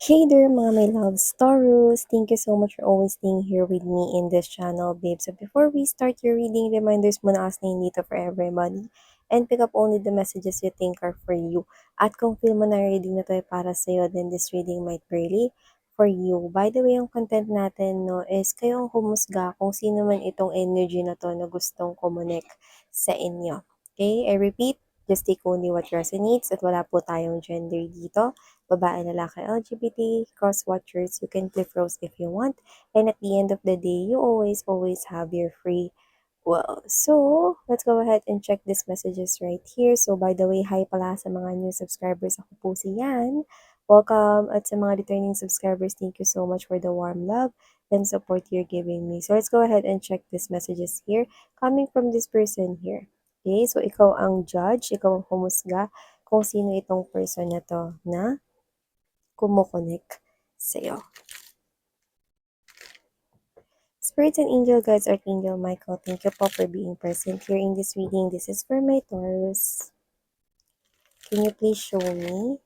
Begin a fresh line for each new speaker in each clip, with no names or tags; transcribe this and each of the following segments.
Hey there, mga my loves, Taurus. Thank you so much for always being here with me in this channel, babe. So before we start your reading, reminders muna as na hindi to for everybody. And pick up only the messages you think are for you. At kung feel mo na reading na to ay para sa'yo, then this reading might be really for you. By the way, ang content natin no, is kayo ang humusga kung sino man itong energy na to na gustong kumonek sa inyo. Okay, I repeat, just take only what resonates at wala po tayong gender dito. Babae, lalaki, LGBT, cross-watchers, you can flip roles if you want. And at the end of the day, you always have your free will. So, let's go ahead and check these messages right here. So, by the way, hi pala sa mga new subscribers. Ako po si Yan. Welcome. At sa mga returning subscribers, thank you so much for the warm love and support you're giving me. So, let's go ahead and check these messages here coming from this person here. Okay, so ikaw ang judge, ikaw ang humusga kung sino itong person na to na kumokonek sa'yo. Spirits and angel guides, Archangel Michael, thank you po for being present here in this reading. This is for my Taurus. Can you please show me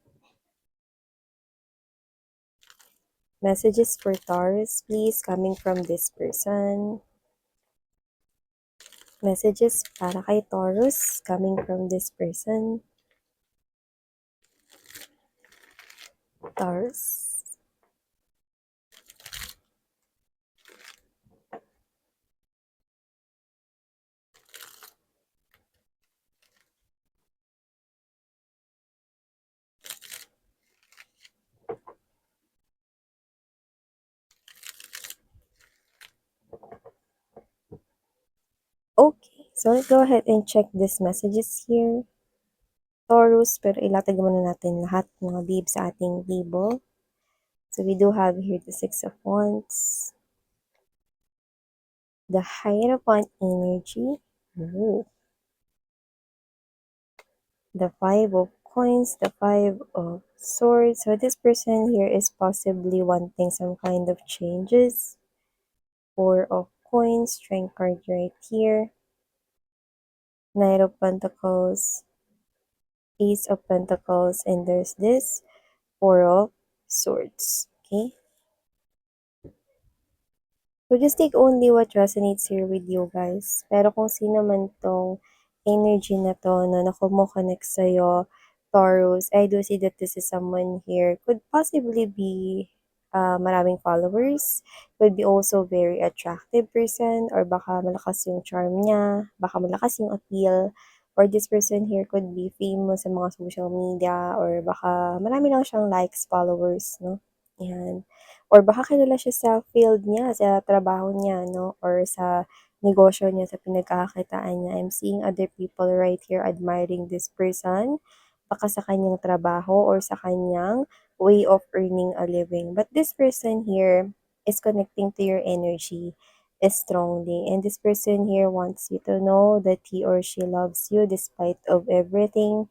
messages for Taurus, please, coming from this person? Messages para kay Taurus, coming from this person. Taurus. Okay, so let's go ahead and check these messages here. Taurus, pero ilatag muna natin lahat mga beeps sa ating table. So we do have here the Six of Wands, the Hierophant energy, ooh, the Five of Coins, the Five of Swords. So this person here is possibly wanting some kind of changes. Four of Coins, Strength card right here. Knight of Pentacles, Ace of Pentacles, and there's this Four of Swords. Okay? So just take only what resonates here with you guys. Pero kung sino man tong energy na to na nakumokonect sa'yo, Taurus, I do see that this is someone here. Could possibly be maraming followers. Could be also very attractive person, or baka malakas yung charm niya, baka malakas yung appeal. Or this person here could be famous sa mga social media, or baka marami lang siyang likes, followers, no? Yan. Or baka kilala siya sa field niya, sa trabaho niya, no? Or sa negosyo niya, sa pinagkakakitaan niya. I'm seeing other people right here admiring this person. Baka sa kanyang trabaho or sa kanyang way of earning a living. But this person here is connecting to your energy strongly. And this person here wants you to know that he or she loves you despite of everything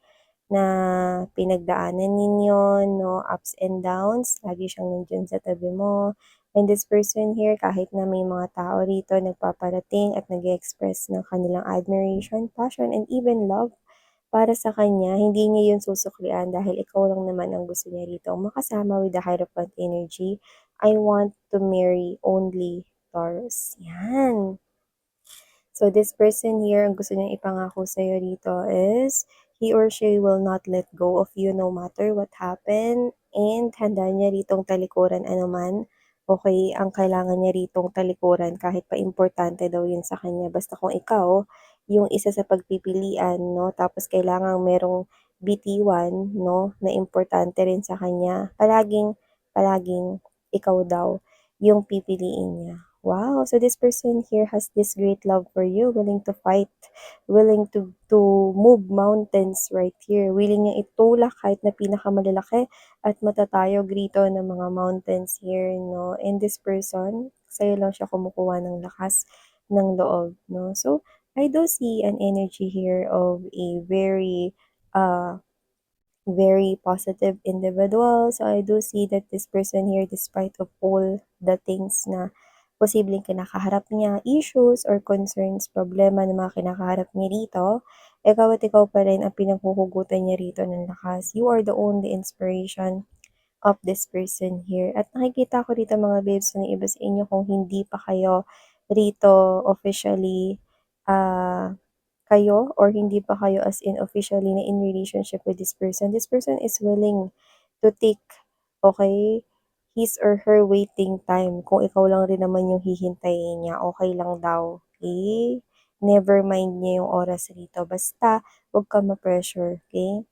na pinagdaanan ninyo, no, ups and downs, lagi siyang nandiyan sa tabi mo. And this person here, kahit na may mga tao rito nagpaparating at nag-express ng kanilang admiration, passion, and even love para sa kanya, hindi niya yun susuklian dahil ikaw lang naman ang gusto niya rito makasama with the Hierophant energy. I want to marry only Taurus. Yan. So this person here, ang gusto niyang ipangako sa'yo dito is he or she will not let go of you no matter what happen, and handa niya ritong talikuran anuman. Okay, ang kailangan niya ritong talikuran kahit pa importante daw yun sa kanya. Basta kung ikaw, yung isa sa pagpipilian, no, tapos kailangang merong bitiwan, no, na importante rin sa kanya, palaging ikaw daw yung pipiliin niya. Wow, so this person here has this great love for you, willing to fight, willing to move mountains right here, willing niya itulak kahit na pinakamalalaki at matatayog rito ng mga mountains here, no? And this person, sa'yo lang siya kumukuha ng lakas ng loob, no? So, I do see an energy here of a very positive individual. So I do see that this person here, despite of all the things na posibleng kinakaharap niya, issues or concerns, problema na mga kinakaharap niya rito, ikaw at ikaw pa rin ang pinaghuhugutan niya rito ng lakas. You are the only inspiration of this person here. At nakikita ko dito mga babes na iba sa inyo kung hindi pa kayo rito officially kayo or hindi pa kayo as in officially na in relationship with this person is willing to take, okay, his or her waiting time. Kung ikaw lang rin naman yung hihintayin niya, okay lang daw. Okay? Never mind niya yung oras rito. Basta, huwag ka ma-pressure. Okay?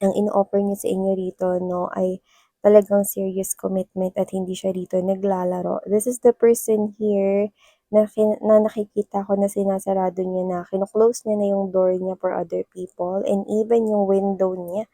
Ang ino-offer niya sa inyo rito, no, ay talagang serious commitment at hindi siya rito naglalaro. This is the person here na nakikita ko na sinasarado niya na kino-close niya na yung door niya for other people and even yung window niya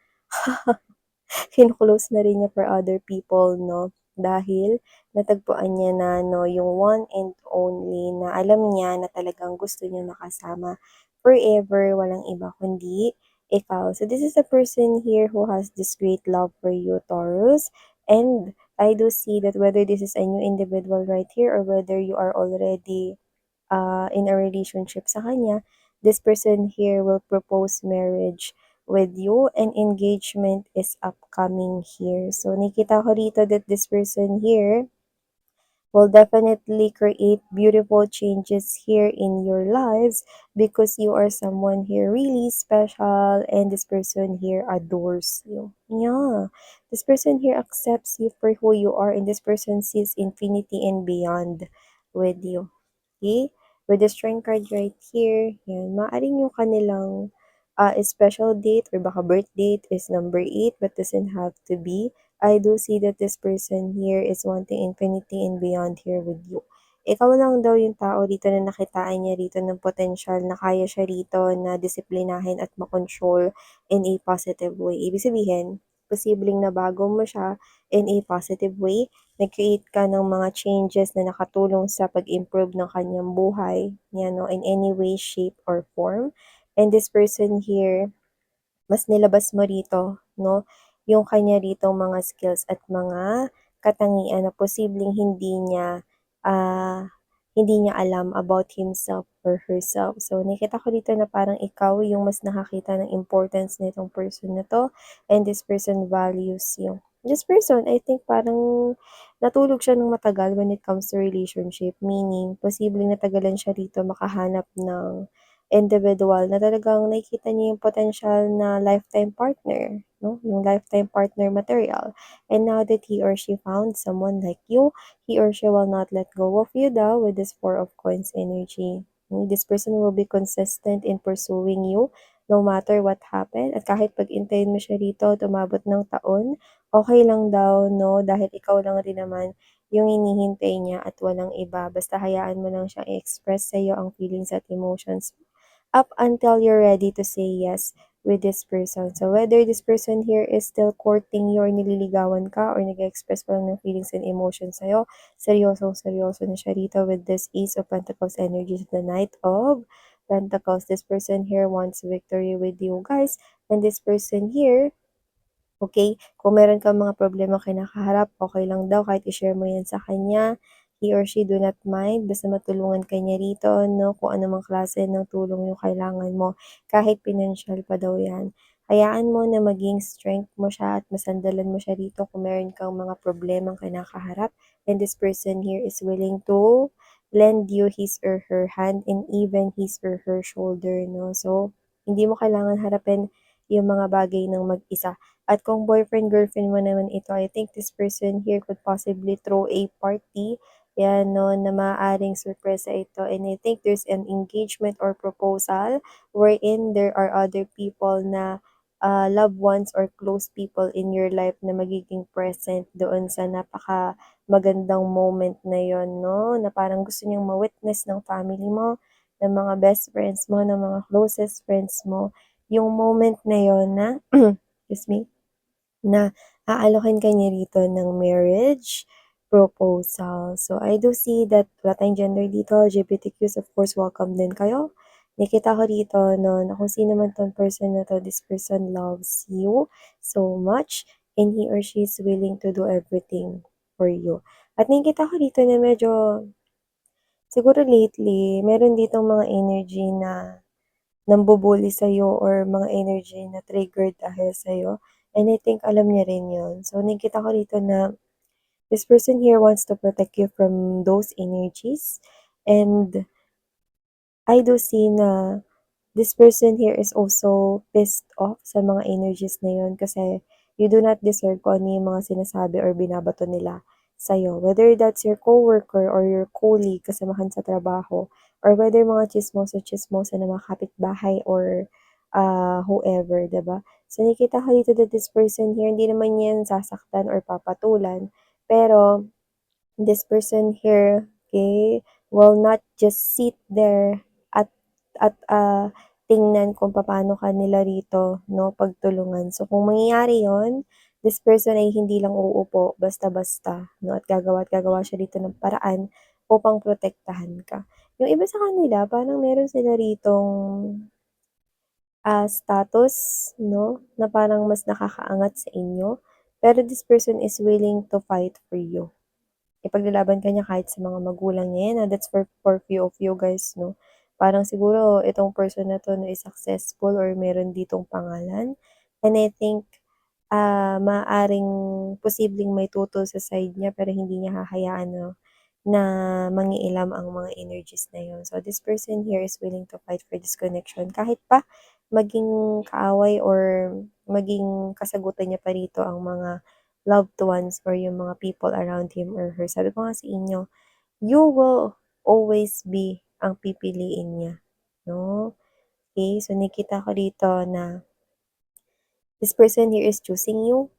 kino-close na rin niya for other people, 'no? Dahil natagpuan niya na 'no, yung one and only na alam niya na talagang gusto niya makasama forever, walang iba kundi ikaw. So this is a person here who has this great love for you, Taurus. And I do see that whether this is a new individual right here or whether you are already in a relationship sa kanya, this person here will propose marriage with you and engagement is upcoming here. So, nakita ko rito that this person here will definitely create beautiful changes here in your lives because you are someone here really special and this person here adores you. Yeah. This person here accepts you for who you are and this person sees infinity and beyond with you. Okay? With the strength card right here, yan, maaaring yung kanilang special date or baka birth date is number 8 but doesn't have to be. I do see that this person here is wanting infinity and beyond here with you. Ikaw lang daw yung tao dito na nakitaan niya rito ng potential na kaya siya rito na disiplinahin at makontrol in a positive way. Ibig sabihin, posibleng na bago mo siya in a positive way, nag-create ka ng mga changes na nakatulong sa pag-improve ng kanyang buhay, yan, no, in any way, shape, or form. And this person here, mas nilabas mo rito, no, yung kanya ritong mga skills at mga katangian na posibleng hindi niya alam about himself or herself. So, nakita ko dito na parang ikaw yung mas nakakita ng importance nitong person na to and this person values you. This person, I think parang natulog siya ng matagal when it comes to relationship, meaning posibleng natagalan siya rito makahanap ng individual na talagang nakikita niya yung potential na lifetime partner, no? Yung lifetime partner material. And now that he or she found someone like you, he or she will not let go of you daw with this Four of Coins energy. This person will be consistent in pursuing you no matter what happened. At kahit pag-intayin mo siya rito, tumabot ng taon, okay lang daw, no? Dahil ikaw lang rin naman yung hinihintay niya at walang iba. Basta hayaan mo lang siyang i-express sa'yo ang feelings at emotions up until you're ready to say yes with this person. So, whether this person here is still courting you or nililigawan ka or nag-express pa lang ng feelings and emotions sa'yo, seryosong-seryoso na siya rito with this Ace of Pentacles energy, the Knight of Pentacles. This person here wants victory with you guys. And this person here, okay, kung meron kang mga problema kinakaharap, okay lang daw kahit i-share mo yan sa kanya. He or she do not mind, basta matulungan ka niya rito, no? Kung anumang klase ng tulong yung kailangan mo, kahit financial pa daw yan. Hayaan mo na maging strength mo siya at masandalan mo siya rito kung meron kang mga problemang kinakaharap. And this person here is willing to lend you his or her hand and even his or her shoulder, no? So, hindi mo kailangan harapin yung mga bagay ng mag-isa. At kung boyfriend-girlfriend mo naman ito, I think this person here could possibly throw a party, yan, no, na maaaring surpresa ito. And I think there's an engagement or proposal wherein there are other people na loved ones or close people in your life na magiging present doon sa napaka magandang moment na yon, no? Na parang gusto niyang ma-witness ng family mo, ng mga best friends mo, ng mga closest friends mo, yung moment na yon na, excuse me, na aalokin ka niya rito ng marriage proposal. So, I do see that wala tayong gender dito, LGBTQs, of course, welcome din kayo. Nakita ko rito, no, na kung sino man tong person na to, this person loves you so much and he or she is willing to do everything for you. At nakikita ko dito na medyo, siguro lately, meron ditong mga energy na nambubuli sa'yo or mga energy na triggered dahil sa'yo. And I think alam niya rin yun. So, nakikita ko dito na this person here wants to protect you from those energies. And I do see na this person here is also pissed off sa mga energies na yun kasi you do not deserve kung ano yung mga sinasabi or binabato nila sa'yo. Whether that's your coworker or your colleague, kasamahan sa trabaho, or whether mga chismosa-chismosa na mga kapitbahay or whoever, 'di ba? So, nakikita ko dito that this person here, hindi naman yan sasaktan or papatulan, pero this person here, okay, will not just sit there at tingnan kung paano ka nila rito, no, pagtulungan. So, kung mangyayari yon, this person ay hindi lang uupo basta-basta, no, at gagawa siya dito ng paraan upang protektahan ka. Yung iba sa kanila, parang meron sila ritong status, no, na parang mas nakakaangat sa inyo, pero this person is willing to fight for you. Ipaglalaban ka niya kahit sa mga magulang niya yan, that's for few of you guys, no? Parang siguro itong person na 'to na is successful or meron ditong pangalan, and I think, maaaring posibleng may tutol sa side niya pero hindi niya hahayaan na mangiilam ang mga energies na yun. So, this person here is willing to fight for this connection kahit pa maging kaaway or maging kasagutan niya pa rito ang mga loved ones or yung mga people around him or her. Sabi ko nga sa inyo, you will always be ang pipiliin niya, no? Okay, so nakita ko dito na this person here is choosing you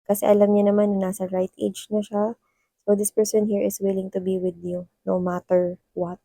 kasi alam niya naman na nasa right age na siya. So this person here is willing to be with you no matter what.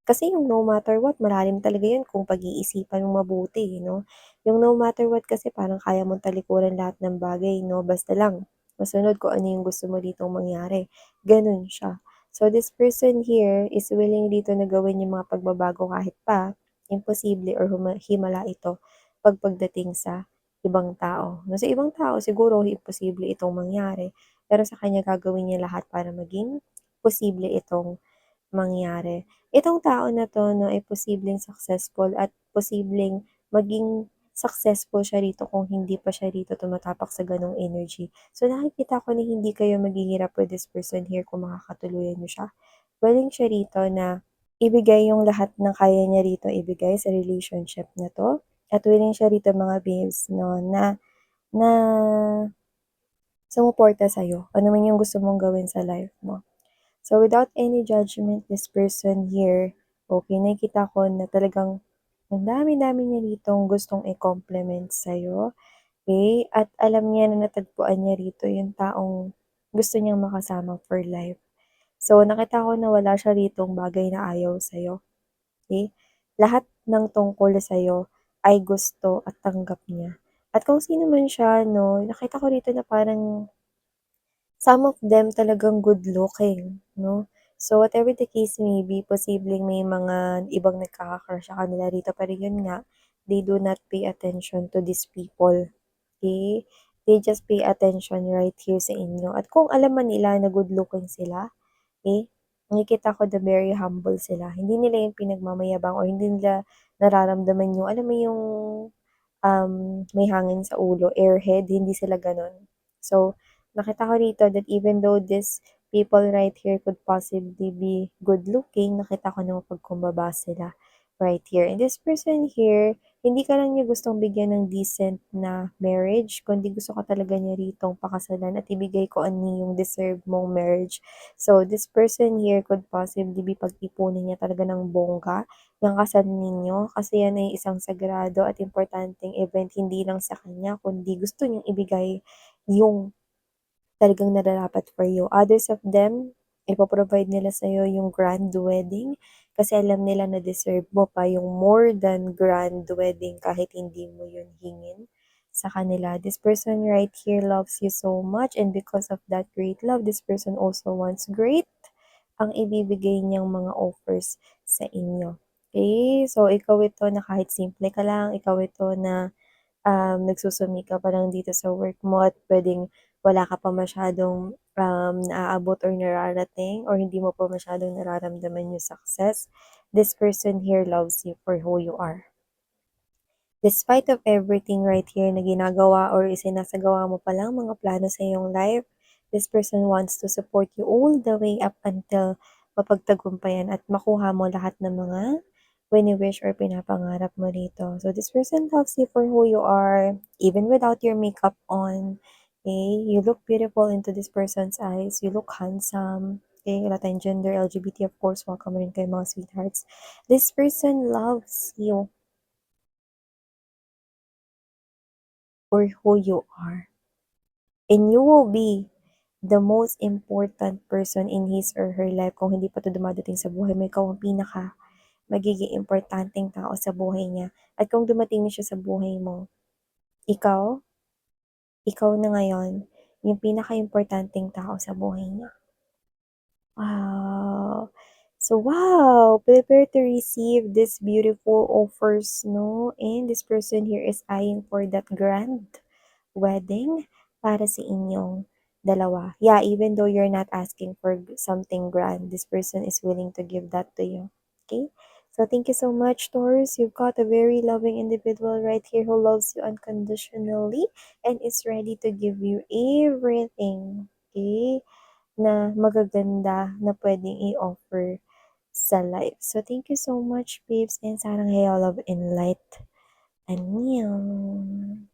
Kasi yung no matter what, malalim talaga yun kung pag-iisipan mong mabuti, no? Yung no matter what kasi parang kaya mong talikuran lahat ng bagay, no? Basta lang, masunod kung ano yung gusto mo ditong mangyari. Ganun siya. So, this person here is willing dito na gawin yung mga pagbabago kahit pa imposible or himala ito pagdating sa ibang tao. No, sa ibang tao, siguro imposible itong mangyari. Pero sa kanya gagawin niya lahat para maging posible itong mangyari. Itong tao na 'to 'no, ay posibleng successful at posibleng maging successful siya rito kung hindi pa siya rito tumatapak sa gano'ng energy. So, nakikita ko na hindi kayo maghihirap with this person here kung makakatuluyan niyo siya. Willing siya rito na ibigay yung lahat ng kaya niya rito ibigay sa relationship na 'to at willing siya rito mga babes 'no, na na sumuporta sa'yo, ano man yung gusto mong gawin sa life mo. So, without any judgment, this person here, okay, nakikita ko na talagang ang dami-dami niya ditong gustong i-compliment sa'yo, okay? At alam niya na natagpuan niya rito yung taong gusto niyang makasama for life. So, nakita ko na wala siya ritong bagay na ayaw sa'yo, okay? Lahat ng tungkol sa'yo ay gusto at tanggap niya. At kung sino man siya, no, nakita ko rito na parang some of them talagang good looking, no? So, whatever the case may be, posibleng may mga ibang nagkaka-crush sa kanila rito, pero yun nga, they do not pay attention to these people, okay? They just pay attention right here sa inyo. At kung alam man nila na good looking sila, okay, nakikita ko the very humble sila. Hindi nila yung pinagmamayabang or hindi nila nararamdaman yung, alam mo yung may hangin sa ulo, airhead, hindi sila gano'n. So, nakita ko rito that even though these people right here could possibly be good looking, nakita ko na mapagkumbaba sila right here. And this person here, hindi ka lang niya gustong bigyan ng decent na marriage, kundi gusto ka talaga niya ritong pakasalan at ibigay ko ano yung deserve mong marriage. So, this person here could possibly be pag-ipunin niya talaga ng bongga ng kasal ninyo kasi yan ay isang sagrado at importanteng event hindi lang sa kanya kundi gusto niyang ibigay yung talagang nararapat for you. Others of them, ipo-provide nila sa'yo yung grand wedding kasi alam nila na deserve mo pa yung more than grand wedding kahit hindi mo yun hingin sa kanila. This person right here loves you so much and because of that great love, this person also wants great ang ibibigay niyang mga offers sa inyo. Okay? So, ikaw ito na kahit simple ka lang, ikaw ito na nagsusumi ka pa lang dito sa work mo at puwedeng wala ka pa masyadong naaabot or nararating or hindi mo pa masyadong nararamdaman yung success. This person here loves you for who you are. Despite of everything right here na ginagawa or isinasagawa mo palang mga plano sa iyong life, this person wants to support you all the way up until mapagtagumpayan at makuha mo lahat ng mga wini-wish or pinapangarap mo dito. So this person loves you for who you are, even without your makeup on. Okay? You look beautiful into this person's eyes. You look handsome. Okay? Wala tayong gender, LGBT, of course. Welcome rin kayo mga sweethearts. This person loves you for who you are. And you will be the most important person in his or her life. Kung hindi pa ito dumadating sa buhay mo, ikaw ang pinaka magiging importanteng tao sa buhay niya. At kung dumating na siya sa buhay mo, ikaw, ikaw na ngayon, yung pinaka-importanteng tao sa buhay niya. Wow! So, wow! Prepare to receive this beautiful offers, no? And this person here is eyeing for that grand wedding para sa inyong dalawa. Yeah, even though you're not asking for something grand, this person is willing to give that to you. Okay? So thank you so much, Taurus. You've got a very loving individual right here who loves you unconditionally and is ready to give you everything. Okay? Na magaganda na pwedeng i-offer sa life. So thank you so much, babes, and sarang hey, love and light. Annyeong.